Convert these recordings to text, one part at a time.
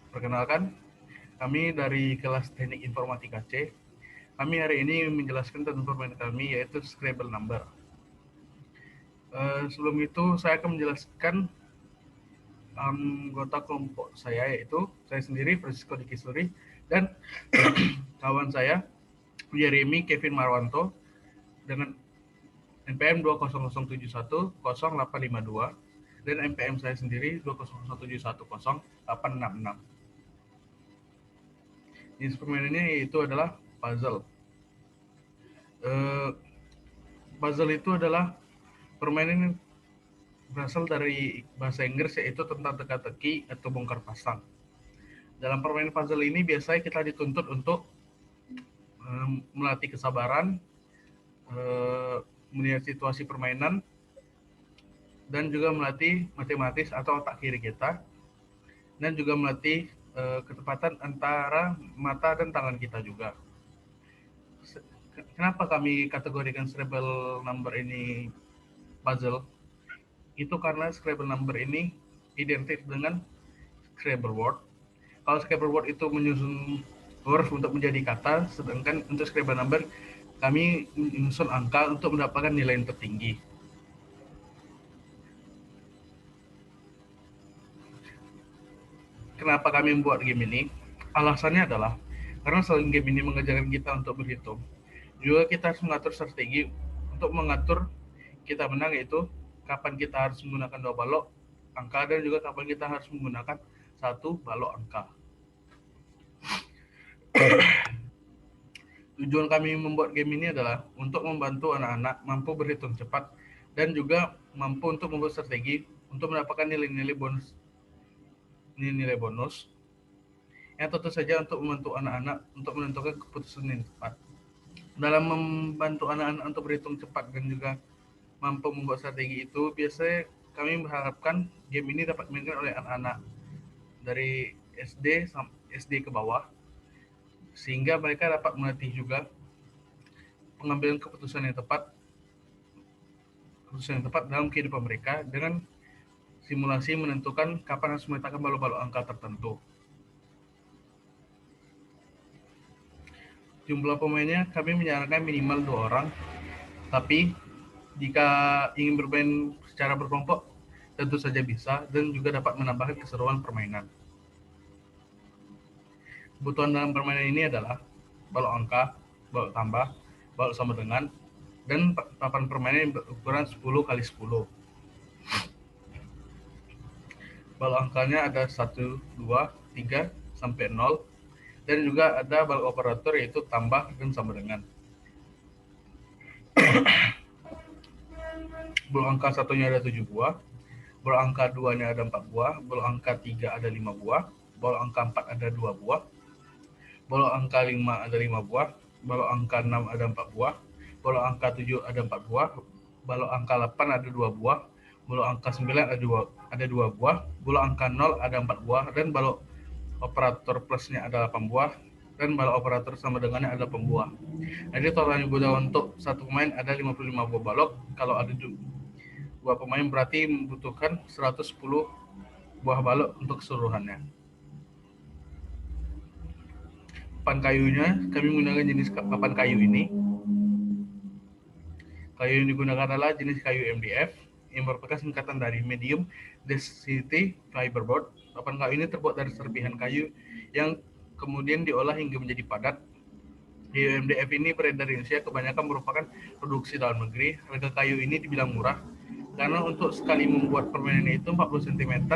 Perkenalkan, kami dari kelas Teknik Informatika C. Kami hari ini menjelaskan tentang permainan kami, yaitu Scrabble Number. Sebelum itu, saya akan menjelaskan anggota kelompok saya, yaitu saya sendiri, Francisco Dikisuri, dan kawan saya, Jeremy Kevin Marwanto, dengan NPM 200710852, dan NPM saya sendiri 20017100866. Jenis permainannya yaitu adalah puzzle. Puzzle itu adalah permainan yang berasal dari bahasa Inggris, yaitu tentang teka-teki atau bongkar pasang. Dalam permainan puzzle ini biasanya kita dituntut untuk melatih kesabaran, melihat situasi permainan, dan juga melatih matematis atau otak kiri kita, dan juga melatih ketepatan antara mata dan tangan kita juga. Kenapa kami kategorikan Scrabble Number ini puzzle? Itu karena Scrabble Number ini identik dengan Scrabble Word. Kalau Scrabble Word itu menyusun huruf untuk menjadi kata, sedangkan untuk Scrabble Number kami menyusun angka untuk mendapatkan nilai yang tertinggi. Kenapa kami membuat game ini? Alasannya adalah karena selain game ini mengajarkan kita untuk berhitung, juga kita harus mengatur strategi untuk mengatur kita menang, yaitu kapan kita harus menggunakan 2 balok angka dan juga kapan kita harus menggunakan 1 balok angka. Tujuan kami membuat game ini adalah untuk membantu anak-anak mampu berhitung cepat dan juga mampu untuk membuat strategi untuk mendapatkan nilai-nilai bonus yang tentu saja untuk membantu anak-anak untuk menentukan keputusan yang tepat. Dalam membantu anak-anak untuk berhitung cepat dan juga mampu membuat strategi itu, biasanya kami mengharapkan game ini dapat dimainkan oleh anak-anak dari SD ke bawah, sehingga mereka dapat melatih juga pengambilan keputusan yang tepat dalam kehidupan mereka dengan simulasi menentukan kapan harus meletakkan balok-balok angka tertentu. Jumlah pemainnya kami menyarankan minimal 2 orang, tapi jika ingin bermain secara berkelompok tentu saja bisa dan juga dapat menambahkan keseruan permainan. Kebutuhan dalam permainan ini adalah balok angka, balok tambah, balok sama dengan, dan papan permainan yang berukuran 10 kali 10. Balok angkanya ada 1, 2, 3, sampai 0, dan juga ada balok operator yaitu tambah dan sama dengan. Balok angka satunya ada 7 buah, balok angka 2-nya ada 4 buah, balok angka 3 ada 5 buah, balok angka 4 ada 2 buah, balok angka 5 ada 5 buah, balok angka 6 ada 4 buah, balok angka 7 ada 4 buah, balok angka 8 ada 2 buah, balok angka 9 ada 2 buah, balok angka 0 ada 4 buah, dan balok operator plusnya ada 8 buah, dan balok operator sama dengannya ada 8 buah. Jadi totalnya untuk satu pemain ada 55 buah balok. Kalau ada 2 pemain berarti membutuhkan 110 buah balok untuk keseluruhannya. Papan kayunya, kami menggunakan jenis papan kayu ini. Kayu yang digunakan adalah jenis kayu MDF yang merupakan singkatan dari Medium Density Fiberboard. Papan kayu ini terbuat dari serpihan kayu yang kemudian diolah hingga menjadi padat. Kayu MDF ini beredar di Indonesia, kebanyakan merupakan produksi dalam negeri. Harga kayu ini dibilang murah karena untuk sekali membuat permainan itu 40 cm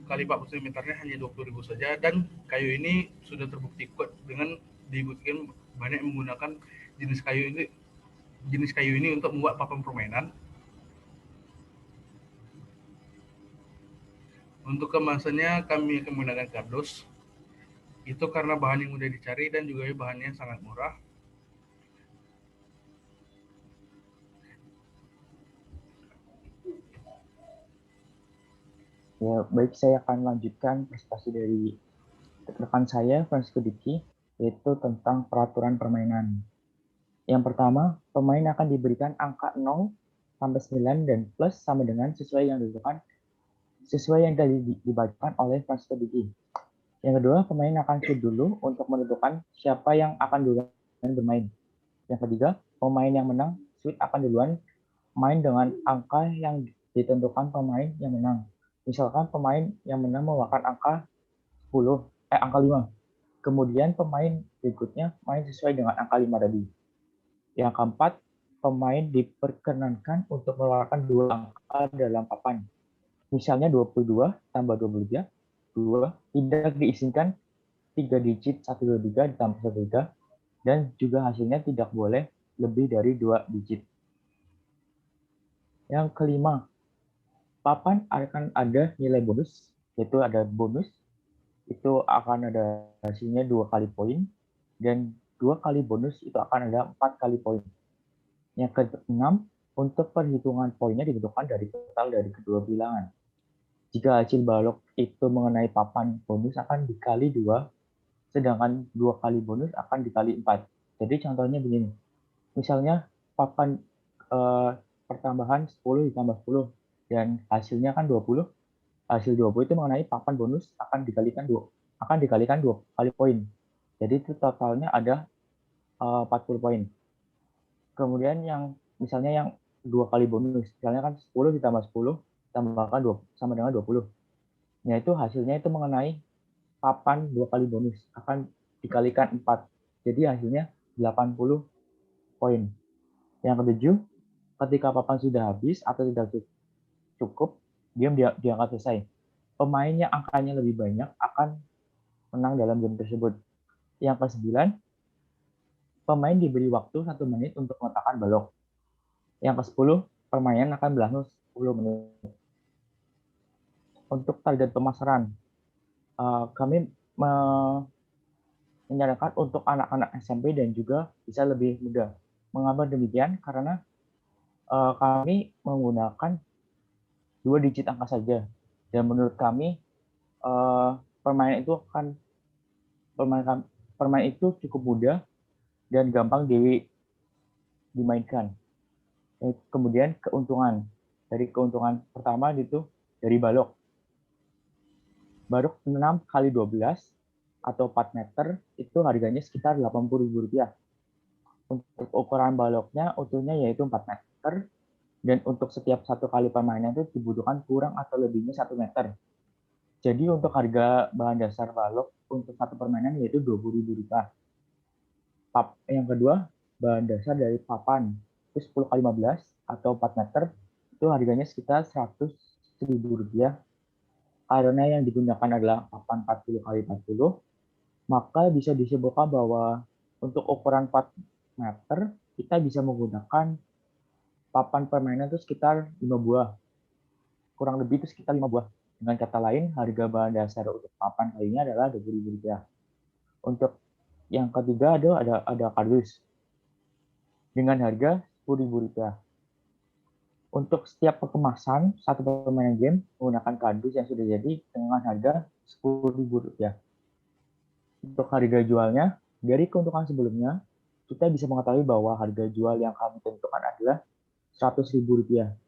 kali 40 cm-nya hanya 20.000 saja, dan kayu ini sudah terbukti kuat dengan dibuktikan banyak menggunakan jenis kayu ini untuk membuat papan permainan. Untuk kemasannya kami akan menggunakan kardus. Itu karena bahan yang mudah dicari dan juga bahannya sangat murah. Ya, baik, saya akan lanjutkan presentasi dari rekan saya, Francisco Diki, yaitu tentang peraturan permainan. Yang pertama, pemain akan diberikan angka 0 sampai 9 dan plus sama dengan sesuai yang tadi dibacakan oleh Francisco Diki. Yang kedua, pemain akan shoot dulu untuk menentukan siapa yang akan duluan bermain. Yang ketiga, pemain yang menang shoot akan duluan main dengan angka yang ditentukan pemain yang menang. Misalkan pemain yang menang mengeluarkan angka 10, angka 5. Kemudian pemain berikutnya main sesuai dengan angka 5 tadi. Yang keempat, pemain diperkenankan untuk mengeluarkan dua angka dalam papan. Misalnya 22 tambah 23, 2. Tidak diizinkan 3 digit 123 ditambah 13, dan juga hasilnya tidak boleh lebih dari 2 digit. Yang kelima, papan akan ada nilai bonus, yaitu ada bonus, itu akan ada hasilnya 2 kali poin, dan 2 kali bonus itu akan ada 4 kali poin. Yang keenam, untuk perhitungan poinnya ditentukan dari total dari kedua bilangan. Jika hasil balok itu mengenai papan bonus akan dikali 2, sedangkan 2 kali bonus akan dikali 4. Jadi contohnya begini, misalnya papan pertambahan 10 ditambah 10 dan hasilnya kan 20, hasil 20 itu mengenai papan bonus akan dikalikan 2 kali poin. Jadi itu totalnya ada 40 poin. Kemudian yang misalnya yang 2 kali bonus, misalnya kan 10 ditambah 10 tambahkan 2 sama dengan 20. Nah, itu hasilnya itu mengenai papan 2 kali bonus akan dikalikan 4. Jadi hasilnya 80 poin. Yang ketujuh, ketika papan sudah habis atau tidak cukup, game dianggap selesai. Pemain yang angkanya lebih banyak akan menang dalam game tersebut. Yang ke-9, pemain diberi waktu 1 menit untuk meletakkan balok. Yang ke-10, permainan akan berlangsung 10 menit. Untuk target pemasaran, kami menyarankan untuk anak-anak SMP dan juga bisa lebih mudah. Mengapa demikian? Karena kami menggunakan 2 digit angka saja. Dan menurut kami permainan itu cukup mudah dan gampang dimainkan. Kemudian keuntungan. Dari keuntungan pertama itu dari balok. Balok 6 kali 12 atau 4 meter itu harganya sekitar Rp80.000. Untuk ukuran baloknya utuhnya yaitu 4 meter, dan untuk setiap satu kali permainan itu dibutuhkan kurang atau lebihnya 1 meter. Jadi untuk harga bahan dasar balok untuk satu permainan yaitu Rp20.000. Yang kedua, bahan dasar dari papan itu 10 kali 15 atau 4 meter itu harganya sekitar Rp100.000. Karena yang digunakan adalah papan 40 kali 40, maka bisa disimpulkan bahwa untuk ukuran 4 meter kita bisa menggunakan papan permainan itu sekitar 5 buah. Kurang lebih itu sekitar 5 buah. Dengan kata lain, harga bahan dasar untuk papan kali ini adalah Rp20.000. Untuk yang ketiga ada kardus dengan harga Rp10.000. Untuk setiap kemasan satu permainan game menggunakan kardus yang sudah jadi dengan harga Rp10.000. Untuk harga jualnya, dari keuntungan sebelumnya, kita bisa mengetahui bahwa harga jual yang kami tentukan adalah Rp100.000.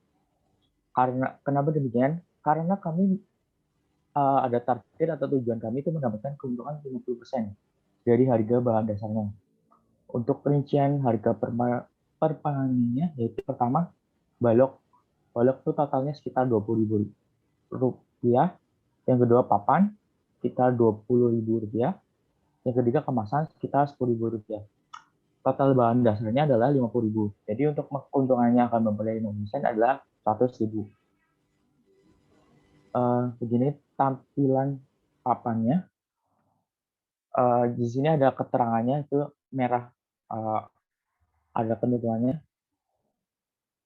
Kenapa demikian? Karena kami ada target atau tujuan kami itu mendapatkan keuntungan 50% dari harga bahan dasarnya. Untuk perincian harga permainannya, yaitu pertama, balok. Balok itu totalnya sekitar Rp20.000. Yang kedua, papan sekitar Rp20.000. Yang ketiga, kemasan sekitar Rp10.000. Total bahan dasarnya adalah Rp50.000. Jadi untuk keuntungannya akan memperoleh 5% adalah Rp100.000. Begini tampilan papannya. Di sini ada keterangannya itu merah, ada ketentuannya,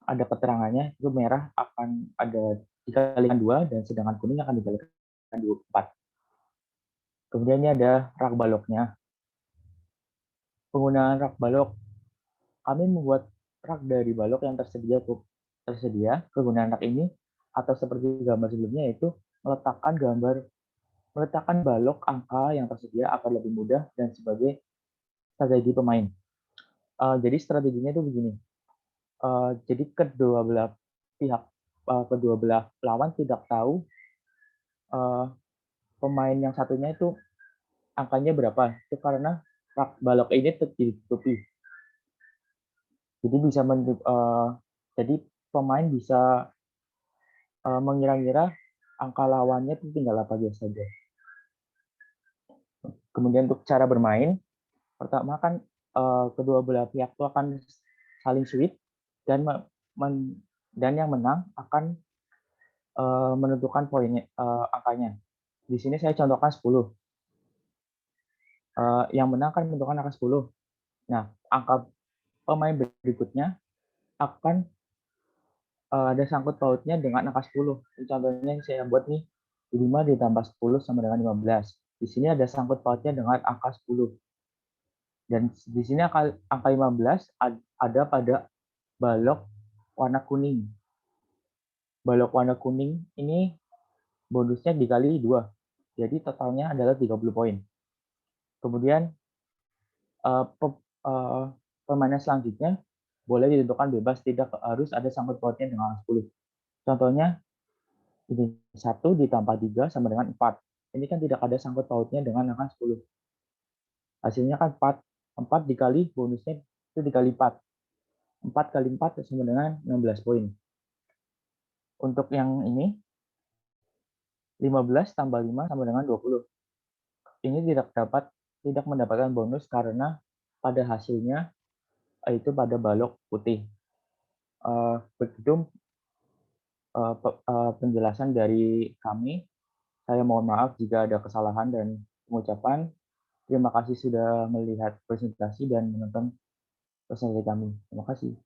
ada keterangannya itu merah akan ada dikalikan 2 dan sedangkan kuning akan dikalikan 4. Kemudian ini ada rak baloknya. Penggunaan rak balok, kami membuat rak dari balok yang tersedia. Kegunaan rak ini atau seperti gambar sebelumnya yaitu meletakkan balok angka yang tersedia agar lebih mudah dan sebagai strategi pemain. Jadi strateginya itu begini. Jadi kedua belah lawan tidak tahu pemain yang satunya itu angkanya berapa. Itu karena balok ini ditutupi. Jadi jadi pemain bisa mengira-ngira angka lawannya itu tinggal apa saja. Kemudian untuk cara bermain, pertama kan kedua belah pihak itu akan saling sweep dan dan yang menang akan menentukan poinnya, angkanya. Di sini saya contohkan 10. Yang menang akan menentukan angka 10. Nah, angka pemain berikutnya akan ada sangkut pautnya dengan angka 10. Contohnya yang saya buat nih, 5 ditambah 10 sama dengan 15. Di sini ada sangkut pautnya dengan angka 10. Dan di sini angka 15 ada pada balok warna kuning. Balok warna kuning ini bonusnya dikali 2. Jadi totalnya adalah 30 poin. Kemudian permainan selanjutnya boleh ditentukan bebas, tidak harus ada sangkut pautnya dengan angka 10. Contohnya ini 1 ditambah 3 sama dengan 4. Ini kan tidak ada sangkut pautnya dengan angka 10. Hasilnya kan 4. 4 dikali bonusnya itu dikali 4. 4 kali 4 sama dengan 16 poin. Untuk yang ini 15 tambah 5 sama dengan 20. Ini tidak mendapatkan bonus karena pada hasilnya itu pada balok putih. Begitu penjelasan dari kami. Saya mohon maaf jika ada kesalahan dan pengucapan. Terima kasih sudah melihat presentasi dan menonton presentasi kami. Terima kasih.